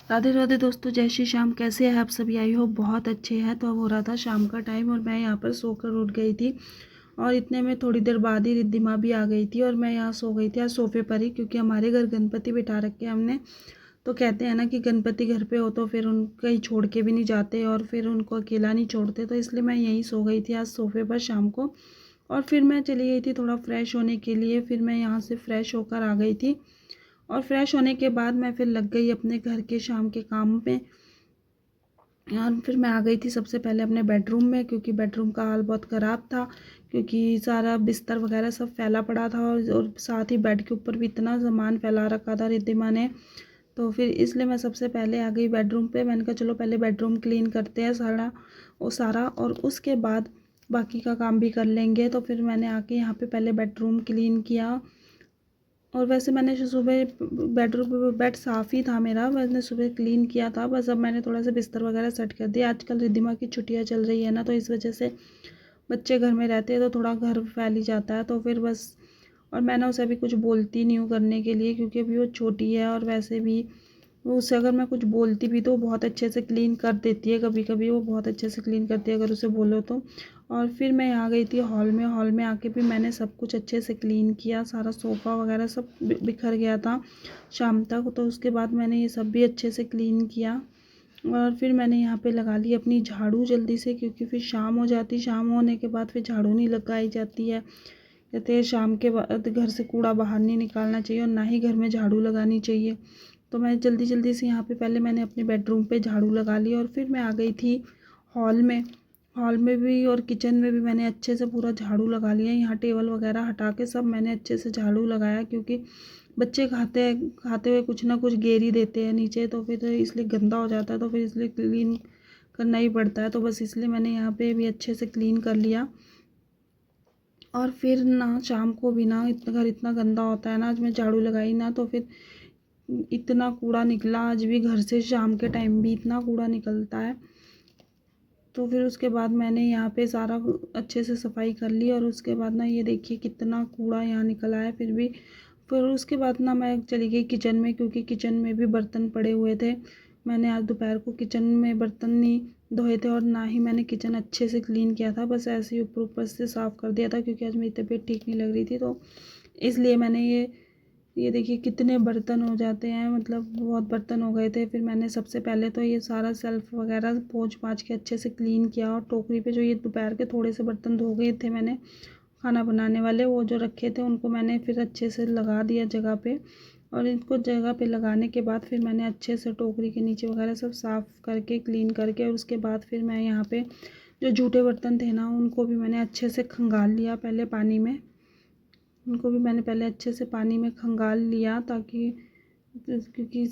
राधे राधे दोस्तों, जय श्री श्याम। कैसे हैं आप सभी? आई होप बहुत अच्छे हैं। तो अब हो रहा था शाम का टाइम और मैं यहाँ पर सोकर उठ गई थी और इतने में थोड़ी देर बाद ही रिद्धि माँ भी आ गई थी और मैं यहाँ सो गई थी आज सोफे पर ही, क्योंकि हमारे घर गणपति बिठा रखे हमने। तो कहते हैं ना कि गणपति घर पे हो तो फिर उन कहीं छोड़ के भी नहीं जाते और फिर उनको अकेला नहीं छोड़ते, तो इसलिए मैं यहीं सो गई थी आज सोफे पर शाम को। और फिर मैं चली गई थी थोड़ा फ्रेश होने के लिए। फिर मैं यहाँ से फ्रेश होकर आ गई थी और फ्रेश होने के बाद मैं फिर लग गई अपने घर के शाम के काम में। और फिर मैं आ गई थी सबसे पहले अपने बेडरूम में, क्योंकि बेडरूम का हाल बहुत ख़राब था, क्योंकि सारा बिस्तर वगैरह सब फैला पड़ा था और साथ ही बेड के ऊपर भी इतना सामान फैला रखा था रिद्धिमा ने। तो फिर इसलिए मैं सबसे पहले आ गई बेडरूम पे। मैंने कहा चलो पहले बेडरूम क्लीन करते हैं सारा और उसके बाद बाकी का काम भी कर लेंगे। तो फिर मैंने आके यहाँ पे पहले बेडरूम क्लीन किया। और वैसे मैंने सुबह बेडरूम बेड साफ़ ही था मेरा, मैंने सुबह क्लीन किया था। बस अब मैंने थोड़ा सा बिस्तर वगैरह सेट कर दिया। आजकल रिद्धिमा की छुट्टियां चल रही है ना, तो इस वजह से बच्चे घर में रहते हैं तो थोड़ा घर फैल ही जाता है। तो फिर बस, और मैं ना उसे अभी कुछ बोलती नहीं हूँ करने के लिए, क्योंकि अभी वो छोटी है और वैसे भी उससे अगर मैं कुछ बोलती भी तो वो बहुत अच्छे से क्लीन कर देती है। कभी कभी वो बहुत अच्छे से क्लीन करती है अगर उसे बोलो तो। और फिर मैं यहाँ गई थी हॉल में आके भी मैंने सब कुछ अच्छे से क्लीन किया। सारा सोफ़ा वगैरह सब बिखर गया था शाम तक, तो उसके बाद मैंने ये सब भी अच्छे से क्लीन किया। और फिर मैंने यहाँ पे लगा ली अपनी झाड़ू जल्दी से, क्योंकि फिर शाम हो जाती, शाम होने के बाद फिर झाड़ू नहीं लगाई जाती है। कहते हैं शाम के बाद घर से कूड़ा बाहर नहीं निकालना चाहिए और ना ही घर में झाड़ू लगानी चाहिए। तो मैं जल्दी जल्दी से यहाँ पे पहले मैंने अपने बेडरूम पे झाड़ू लगा ली और फिर मैं आ गई थी हॉल में। हॉल में भी और किचन में भी मैंने अच्छे से पूरा झाड़ू लगा लिया। यहाँ टेबल वगैरह हटा के सब मैंने अच्छे से झाड़ू लगाया, क्योंकि बच्चे खाते हुए कुछ ना कुछ गिर ही देते हैं नीचे, तो फिर इसलिए गंदा हो जाता है, तो फिर इसलिए क्लीन करना ही पड़ता है। तो बस इसलिए मैंने यहाँ पे भी अच्छे से क्लीन कर लिया। और फिर ना शाम को भी ना घर इतना गंदा होता है ना, आज मैं झाड़ू लगाई ना तो फिर इतना कूड़ा निकला आज भी घर से। शाम के टाइम भी इतना कूड़ा निकलता है। तो फिर उसके बाद मैंने यहाँ पे सारा अच्छे से सफाई कर ली और उसके बाद ना ये देखिए कितना कूड़ा यहाँ निकला है फिर भी। फिर उसके बाद ना मैं चली गई किचन में, क्योंकि किचन में भी बर्तन पड़े हुए थे। मैंने आज दोपहर को किचन में बर्तन नहीं धोए थे और ना ही मैंने किचन अच्छे से क्लीन किया था, बस ऐसे ही ऊपर ऊपर से साफ़ कर दिया था, क्योंकि आज मेरी तबीयत ठीक नहीं लग रही थी। तो इसलिए मैंने ये देखिए कितने बर्तन हो जाते हैं, मतलब बहुत बर्तन हो गए थे। फिर मैंने सबसे पहले तो ये सारा सेल्फ वगैरह पोंछ पाछ के अच्छे से क्लीन किया और टोकरी पे जो ये दोपहर के थोड़े से बर्तन धो गए थे मैंने खाना बनाने वाले, वो जो रखे थे उनको मैंने फिर अच्छे से लगा दिया जगह पे। और इनको जगह पे लगाने के बाद फिर मैंने अच्छे से टोकरी के नीचे वगैरह सब साफ़ करके क्लीन करके, और उसके बाद फिर मैं यहाँ पे जो जूठे बर्तन थे ना उनको भी मैंने अच्छे से खंगाल लिया पहले पानी में। उनको भी मैंने पहले अच्छे से पानी में खंगाल लिया, ताकि क्योंकि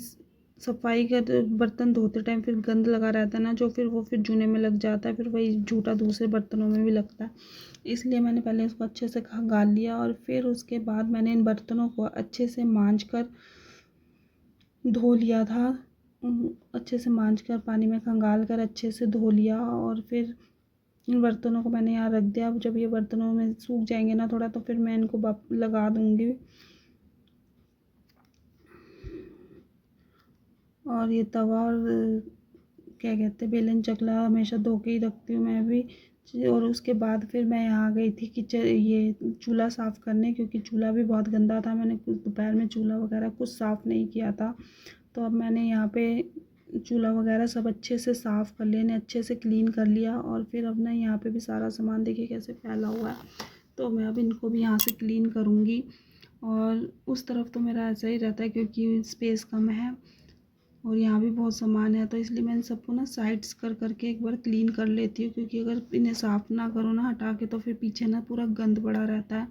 सफाई का बर्तन धोते टाइम फिर गंद लगा रहता है ना, जो फिर वो फिर जूने में लग जाता है, फिर वही जूठा दूसरे बर्तनों में भी लगता है। इसलिए मैंने पहले उसको अच्छे से खंगाल लिया और फिर उसके बाद मैंने इन बर्तनों को अच्छे से मांज कर धो लिया था। अच्छे से मांज कर पानी में खंगाल कर अच्छे से धो लिया और फिर इन बर्तनों को मैंने यहाँ रख दिया। अब जब ये बर्तनों में सूख जाएंगे ना थोड़ा, तो फिर मैं इनको लगा दूँगी। और ये तवा और क्या कहते हैं बेलन चकला हमेशा धो के ही रखती हूँ मैं भी। और उसके बाद फिर मैं यहाँ आ गई थी किचन ये चूल्हा साफ़ करने, क्योंकि चूल्हा भी बहुत गंदा था। मैंने कुछ दोपहर में चूल्हा वगैरह कुछ साफ़ नहीं किया था, तो अब मैंने यहाँ पे चूल्हा वगैरह सब अच्छे से साफ़ कर लिया, अच्छे से क्लीन कर लिया। और फिर अब ना यहाँ पे भी सारा सामान देखिए कैसे फैला हुआ है, तो मैं अब इनको भी यहाँ से क्लीन करूँगी। और उस तरफ तो मेरा ऐसा ही रहता है, क्योंकि स्पेस कम है और यहाँ भी बहुत सामान है, तो इसलिए मैं इन सबको ना साइड्स कर करके एक बार क्लीन कर लेती हूँ, क्योंकि अगर इन्हें साफ़ ना करो ना हटा के तो फिर पीछे ना पूरा गंद पड़ा रहता है।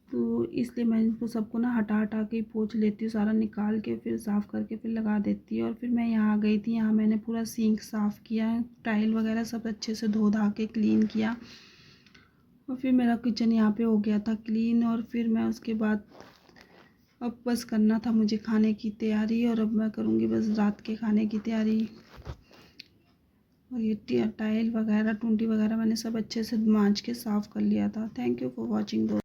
तो इसलिए मैं इनको सबको ना हटा हटा के पोंछ लेती हूँ, सारा निकाल के फिर साफ़ करके फिर लगा देती हूँ। और फिर मैं यहाँ आ गई थी, यहाँ मैंने पूरा सिंक साफ़ किया, टाइल वगैरह सब अच्छे से धो धा के क्लीन किया। और फिर मेरा किचन यहाँ पे हो गया था क्लीन। और फिर मैं उसके बाद अब बस करना था मुझे खाने की तैयारी, और अब मैं करूँगी बस रात के खाने की तैयारी। और ये टाइल वगैरह टूंटी वगैरह मैंने सब अच्छे से मांज के साफ़ कर लिया था। Thank you for watching.